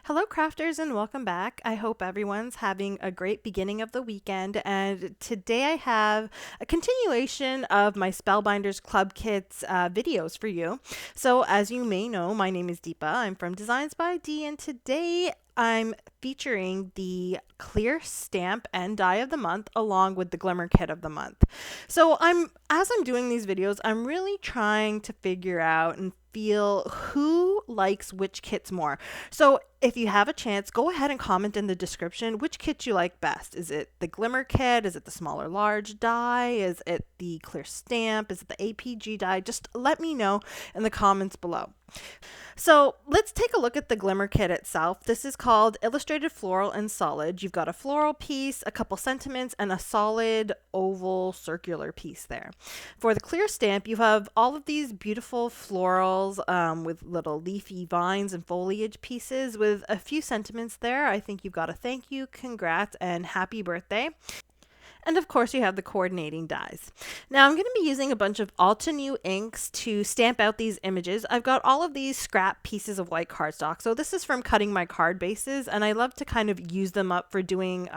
Hello, crafters, and welcome back. I hope everyone's having a great beginning of the weekend. And today I have a continuation of my Spellbinders Club Kits videos for you. So, as you may know, my name is Deepa. I'm from DeeZinesByD, and today I'm featuring the clear stamp and die of the month along with the Glimmer Kit of the month. So as I'm doing these videos, I'm really trying to figure out and feel who likes which kits more. So if you have a chance, go ahead and comment in the description which kit you like best. Is it the Glimmer Kit? Is it the smaller large die? Is it the clear stamp? Is it the APG die? Just let me know in the comments below. So let's take a look at the Glimmer Kit itself. This is called Illustrated Floral and Solid. You've got a floral piece, a couple sentiments, and a solid oval circular piece there. For the clear stamp, you have all of these beautiful florals with little leafy vines and foliage pieces with a few sentiments there. I think you've got a thank you, congrats, and happy birthday. And of course, you have the coordinating dies. Now, I'm going to be using a bunch of Altenew inks to stamp out these images. I've got all of these scrap pieces of white cardstock. So this is from cutting my card bases, and I love to kind of use them up for doing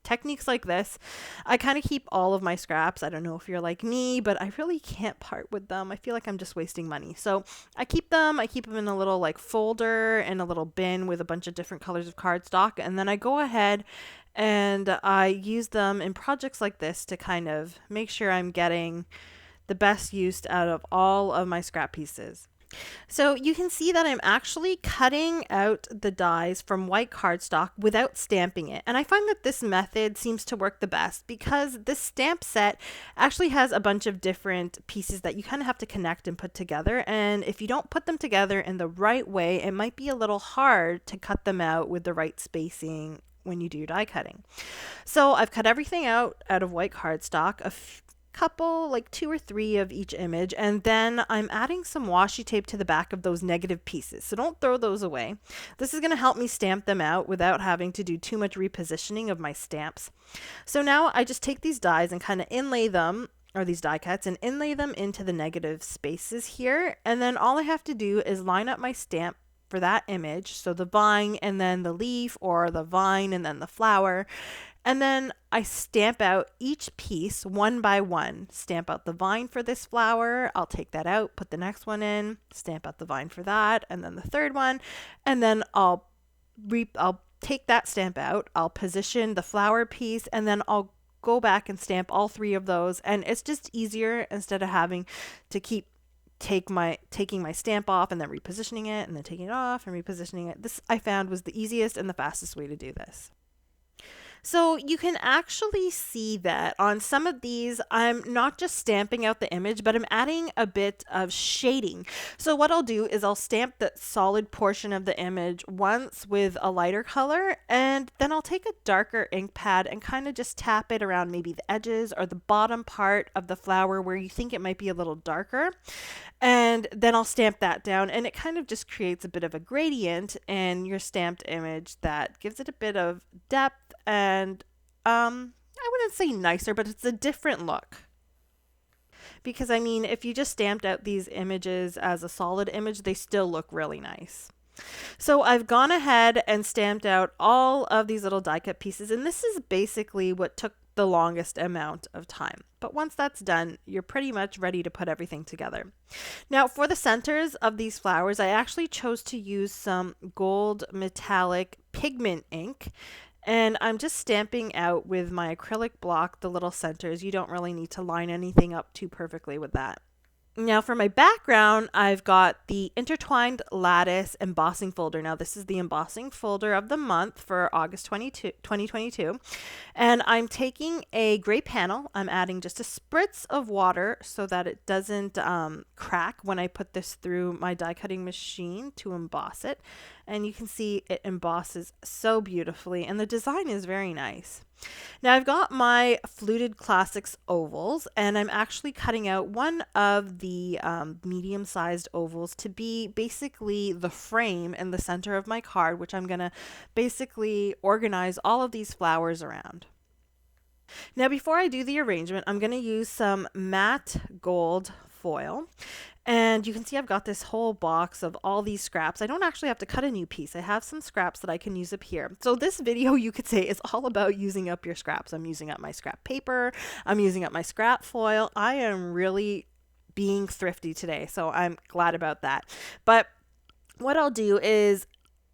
techniques like this. I kind of keep all of my scraps. I don't know if you're like me, but I really can't part with them. I feel like I'm just wasting money. So I keep them in a little like folder and a little bin with a bunch of different colors of cardstock. And then I go ahead and I use them in projects like this to kind of make sure I'm getting the best use out of all of my scrap pieces. So you can see that I'm actually cutting out the dies from white cardstock without stamping it. And I find that this method seems to work the best because this stamp set actually has a bunch of different pieces that you kind of have to connect and put together. And if you don't put them together in the right way, it might be a little hard to cut them out with the right spacing when you do your die cutting. So I've cut everything out of white cardstock, couple, like 2 or 3 of each image, and then I'm adding some washi tape to the back of those negative pieces. So don't throw those away. This is going to help me stamp them out without having to do too much repositioning of my stamps. So now I just take these dies and kind of inlay them, or these die cuts, and inlay them into the negative spaces here. And then all I have to do is line up my stamp for that image, so the vine and then the leaf, or the vine and then the flower, and then I stamp out each piece one by one. Stamp out the vine for this flower, I'll take that out, put the next one in, stamp out the vine for that, and then the third one, and then I'll take that stamp out, I'll position the flower piece, and then I'll go back and stamp all 3 of those, and it's just easier instead of having to keep taking my stamp off and then repositioning it and then taking it off and repositioning it. This I found was the easiest and the fastest way to do this. So you can actually see that on some of these, I'm not just stamping out the image, but I'm adding a bit of shading. So what I'll do is I'll stamp the solid portion of the image once with a lighter color, and then I'll take a darker ink pad and kind of just tap it around maybe the edges or the bottom part of the flower where you think it might be a little darker. And then I'll stamp that down, and it kind of just creates a bit of a gradient in your stamped image that gives it a bit of depth and I wouldn't say nicer, but it's a different look. Because I mean, if you just stamped out these images as a solid image, they still look really nice. So I've gone ahead and stamped out all of these little die cut pieces, and this is basically what took the longest amount of time. But once that's done, you're pretty much ready to put everything together. Now, for the centers of these flowers, I actually chose to use some gold metallic pigment ink. And I'm just stamping out with my acrylic block the little centers. You don't really need to line anything up too perfectly with that. Now for my background, I've got the intertwined lattice embossing folder. Now this is the embossing folder of the month for August 2022. And I'm taking a gray panel. I'm adding just a spritz of water so that it doesn't crack when I put this through my die cutting machine to emboss it. And you can see it embosses so beautifully, and the design is very nice. Now I've got my Fluted Classics ovals, and I'm actually cutting out one of the medium-sized ovals to be basically the frame in the center of my card, which I'm going to basically organize all of these flowers around. Now before I do the arrangement, I'm going to use some matte gold foil. And you can see I've got this whole box of all these scraps. I don't actually have to cut a new piece. I have some scraps that I can use up here. So this video, you could say, is all about using up your scraps. I'm using up my scrap paper. I'm using up my scrap foil. I am really being thrifty today, so I'm glad about that. But what I'll do is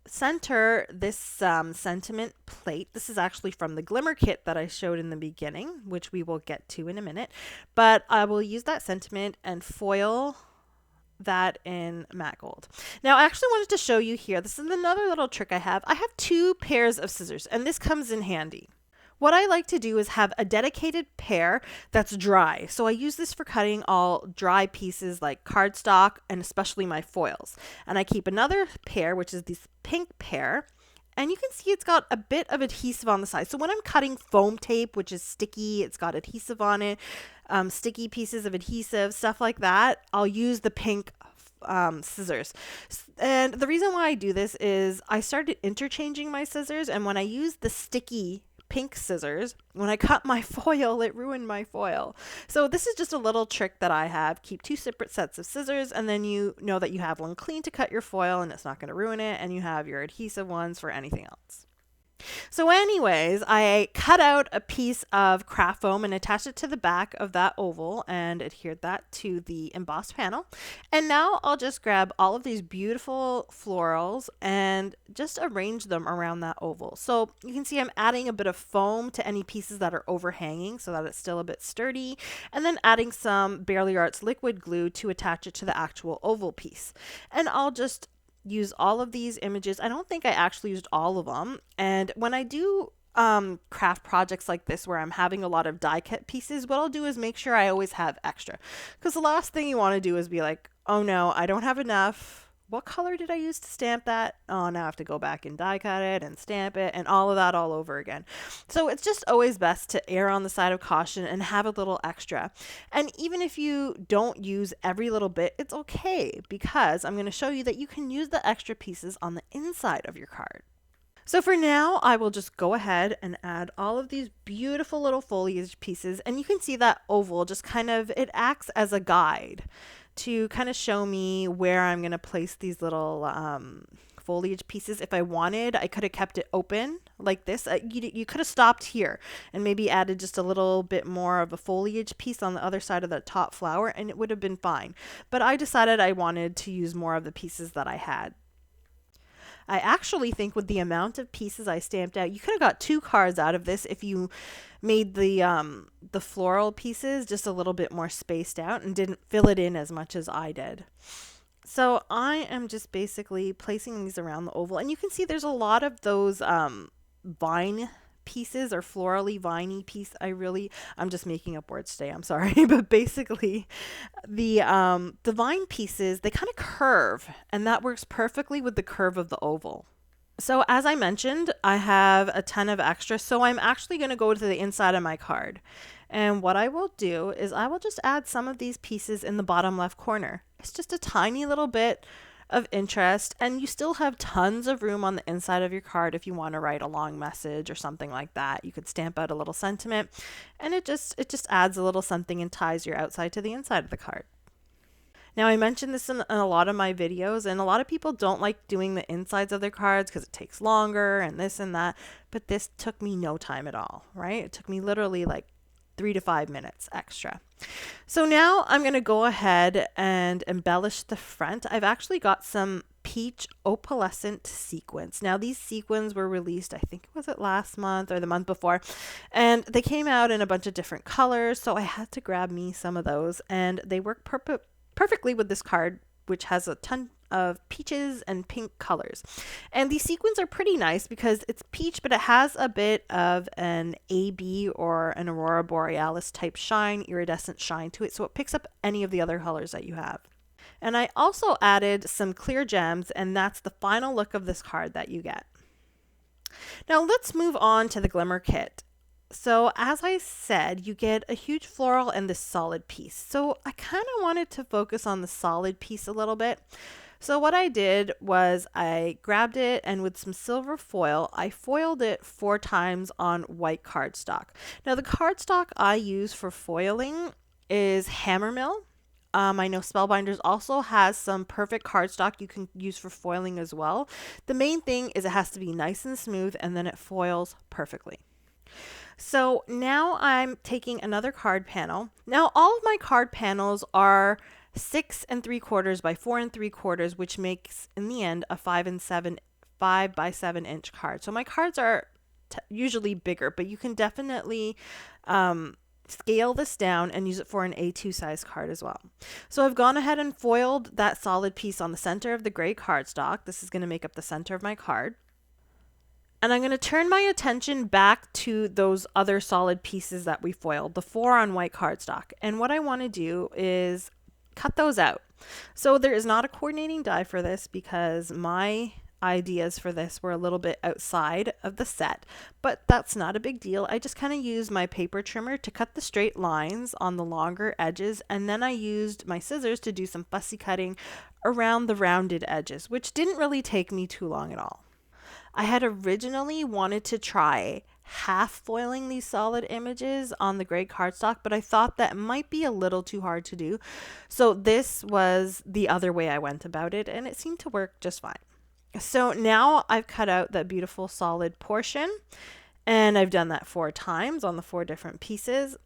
center this sentiment plate. This is actually from the Glimmer Kit that I showed in the beginning, which we will get to in a minute. But I will use that sentiment and foil that in matte gold. Now I actually wanted to show you here, this is another little trick I have. I have 2 pairs of scissors, and this comes in handy. What I like to do is have a dedicated pair that's dry. So I use this for cutting all dry pieces like cardstock and especially my foils. And I keep another pair, which is this pink pair. And you can see it's got a bit of adhesive on the side. So when I'm cutting foam tape, which is sticky, it's got adhesive on it, sticky pieces of adhesive, stuff like that, I'll use the pink scissors. And the reason why I do this is I started interchanging my scissors, and when I use the sticky pink scissors, when I cut my foil, it ruined my foil. So this is just a little trick that I have. Keep 2 separate sets of scissors, and then you know that you have one clean to cut your foil and it's not going to ruin it, and you have your adhesive ones for anything else. So anyways, I cut out a piece of craft foam and attached it to the back of that oval and adhered that to the embossed panel. And now I'll just grab all of these beautiful florals and just arrange them around that oval. So you can see I'm adding a bit of foam to any pieces that are overhanging so that it's still a bit sturdy, and then adding some Barely Arts liquid glue to attach it to the actual oval piece. And I'll just use all of these images. I don't think I actually used all of them. And when I do craft projects like this where I'm having a lot of die cut pieces, what I'll do is make sure I always have extra. Because the last thing you want to do is be like, oh no, I don't have enough. What color did I use to stamp that? Oh, now I have to go back and die cut it and stamp it and all of that all over again. So it's just always best to err on the side of caution and have a little extra. And even if you don't use every little bit, it's okay, because I'm going to show you that you can use the extra pieces on the inside of your card. So for now, I will just go ahead and add all of these beautiful little foliage pieces. And you can see that oval just kind of, it acts as a guide to kind of show me where I'm going to place these little foliage pieces. If I wanted, I could have kept it open like this. You could have stopped here and maybe added just a little bit more of a foliage piece on the other side of the top flower, and it would have been fine. But I decided I wanted to use more of the pieces that I had. I actually think with the amount of pieces I stamped out, you could have got 2 cards out of this if you made the floral pieces just a little bit more spaced out and didn't fill it in as much as I did. So I am just basically placing these around the oval, and you can see there's a lot of those vine pieces or florally viney piece. I'm just making up words today, I'm sorry. But basically the vine pieces, they kind of curve, and that works perfectly with the curve of the oval. So as I mentioned, I have a ton of extra, so I'm actually going to go to the inside of my card. And what I will do is I will just add some of these pieces in the bottom left corner. It's just a tiny little bit of interest, and you still have tons of room on the inside of your card if you want to write a long message or something like that. You could stamp out a little sentiment, and it just adds a little something and ties your outside to the inside of the card. Now, I mentioned this in a lot of my videos, and a lot of people don't like doing the insides of their cards because it takes longer and this and that, but this took me no time at all, right? It took me literally like 3 to 5 minutes extra. So now I'm going to go ahead and embellish the front. I've actually got some peach opalescent sequins. Now these sequins were released, I think was it last month or the month before, and they came out in a bunch of different colors, so I had to grab me some of those, and they work perfectly with this card, which has a ton of peaches and pink colors. And these sequins are pretty nice because it's peach, but it has a bit of an AB or an Aurora Borealis type shine, iridescent shine to it, so it picks up any of the other colors that you have. And I also added some clear gems, and that's the final look of this card that you get. Now let's move on to the Glimmer Kit. So as I said, you get a huge floral and this solid piece. So I kind of wanted to focus on the solid piece a little bit. So what I did was I grabbed it, and with some silver foil, I foiled it 4 times on white cardstock. Now the cardstock I use for foiling is Hammermill. I know Spellbinders also has some perfect cardstock you can use for foiling as well. The main thing is it has to be nice and smooth, and then it foils perfectly. So now I'm taking another card panel. Now all of my card panels are 6 3/4 by 4 3/4, which makes in the end a 5 by 7 inch card. So my cards are usually bigger, but you can definitely scale this down and use it for an A2 size card as well. So I've gone ahead and foiled that solid piece on the center of the gray cardstock. This is going to make up the center of my card. And I'm going to turn my attention back to those other solid pieces that we foiled, the 4 on white cardstock. And what I want to do is cut those out. So there is not a coordinating die for this because my ideas for this were a little bit outside of the set, but that's not a big deal. I just kind of used my paper trimmer to cut the straight lines on the longer edges, and then I used my scissors to do some fussy cutting around the rounded edges, which didn't really take me too long at all. I had originally wanted to try half foiling these solid images on the gray cardstock, but I thought that might be a little too hard to do. So this was the other way I went about it, and it seemed to work just fine. So now I've cut out that beautiful solid portion, and I've done that 4 times on the 4 different pieces.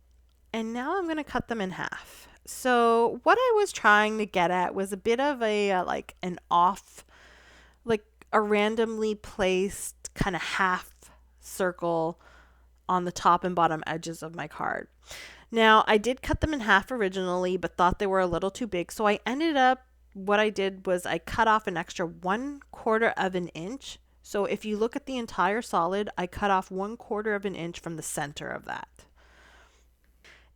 And now I'm going to cut them in half. So what I was trying to get at was a bit of a like an off, like a randomly placed kind of half circle on the top and bottom edges of my card. Now I did cut them in half originally, but thought they were a little too big. So I ended up, what I did was I cut off an extra 1/4 of an inch. So if you look at the entire solid, I cut off 1/4 of an inch from the center of that.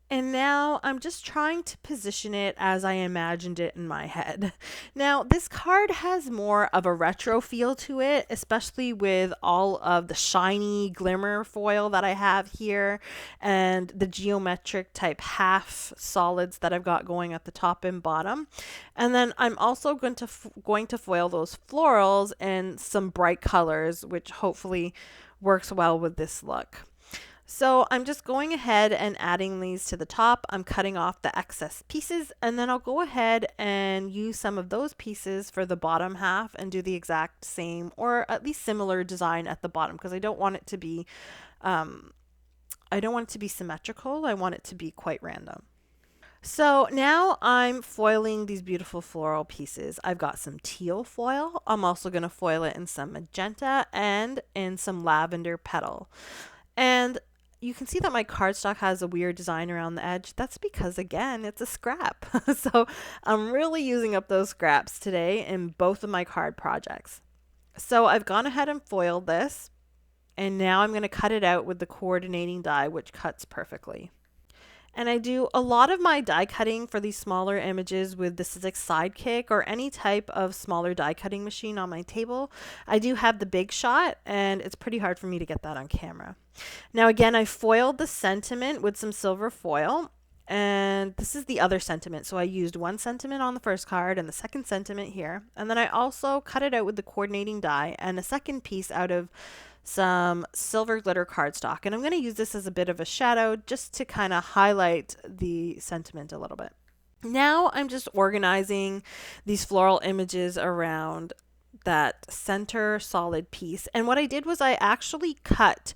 And now I'm just trying to position it as I imagined it in my head. Now, this card has more of a retro feel to it, especially with all of the shiny glimmer foil that I have here and the geometric type half solids that I've got going at the top and bottom. And then I'm also going to foil those florals in some bright colors, which hopefully works well with this look. So I'm just going ahead and adding these to the top. I'm cutting off the excess pieces, and then I'll go ahead and use some of those pieces for the bottom half and do the exact same or at least similar design at the bottom, because I don't want it to be symmetrical. I want it to be quite random. So now I'm foiling these beautiful floral pieces. I've got some teal foil. I'm also going to foil it in some magenta and in some lavender petal. And you can see that my cardstock has a weird design around the edge. That's because, again, it's a scrap. So I'm really using up those scraps today in both of my card projects. So I've gone ahead and foiled this, and now I'm going to cut it out with the coordinating die, which cuts perfectly. And I do a lot of my die cutting for these smaller images with the Sizzix Sidekick or any type of smaller die cutting machine on my table. I do have the Big Shot, and it's pretty hard for me to get that on camera. Now again, I foiled the sentiment with some silver foil, and this is the other sentiment. So I used one sentiment on the first card and the second sentiment here. And then I also cut it out with the coordinating die and a second piece out of some silver glitter cardstock. And I'm going to use this as a bit of a shadow just to kind of highlight the sentiment a little bit. Now I'm just organizing these floral images around that center solid piece. And what I did was I actually cut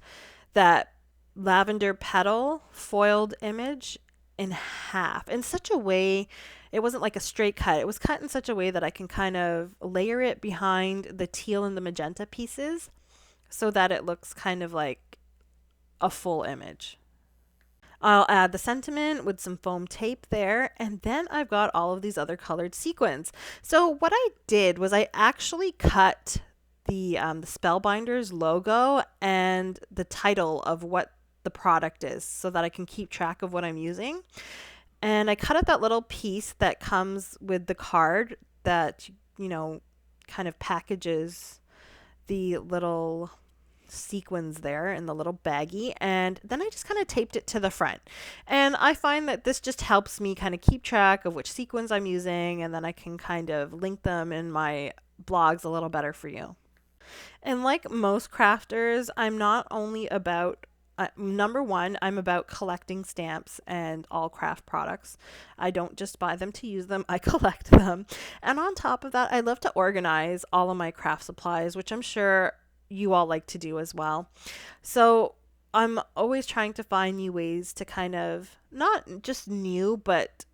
that lavender petal foiled image in half in such a way, it wasn't like a straight cut. It was cut in such a way that I can kind of layer it behind the teal and the magenta pieces, so that it looks kind of like a full image. I'll add the sentiment with some foam tape there, and then I've got all of these other colored sequins. So what I did was I actually cut the Spellbinders logo and the title of what the product is so that I can keep track of what I'm using. And I cut out that little piece that comes with the card that, kind of packages the little sequins there in the little baggie, and then I just kind of taped it to the front. And I find that this just helps me kind of keep track of which sequins I'm using, and then I can kind of link them in my blogs a little better for you. And like most crafters, I'm not only about Number one, I'm about collecting stamps and all craft products. I don't just buy them to use them, I collect them. And on top of that, I love to organize all of my craft supplies, which I'm sure you all like to do as well. So I'm always trying to find new ways to kind of, not just new, but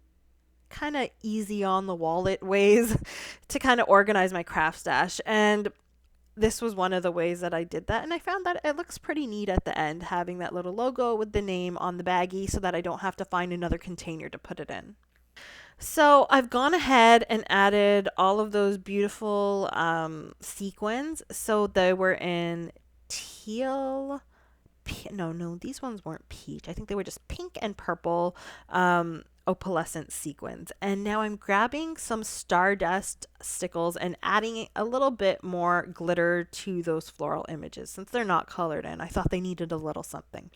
kind of easy on the wallet ways to kind of organize my craft stash. And this was one of the ways that I did that. And I found that it looks pretty neat at the end, having that little logo with the name on the baggie so that I don't have to find another container to put it in. So I've gone ahead and added all of those beautiful sequins. So they were in teal. No, these ones weren't peach. I think they were just pink and purple opalescent sequins. And now I'm grabbing some stardust stickles and adding a little bit more glitter to those floral images since they're not colored in. I thought they needed a little something.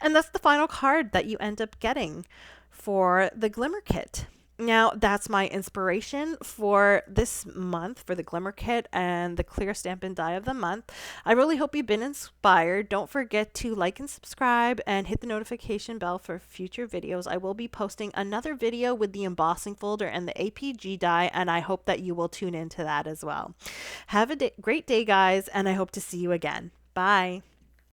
And that's the final card that you end up getting for the Glimmer Kit. Now, that's my inspiration for this month for the Glimmer Kit and the Clear Stamp and Die of the month. I really hope you've been inspired. Don't forget to like and subscribe and hit the notification bell for future videos. I will be posting another video with the embossing folder and the APG die, and I hope that you will tune into that as well. Have a great day, guys, and I hope to see you again. Bye.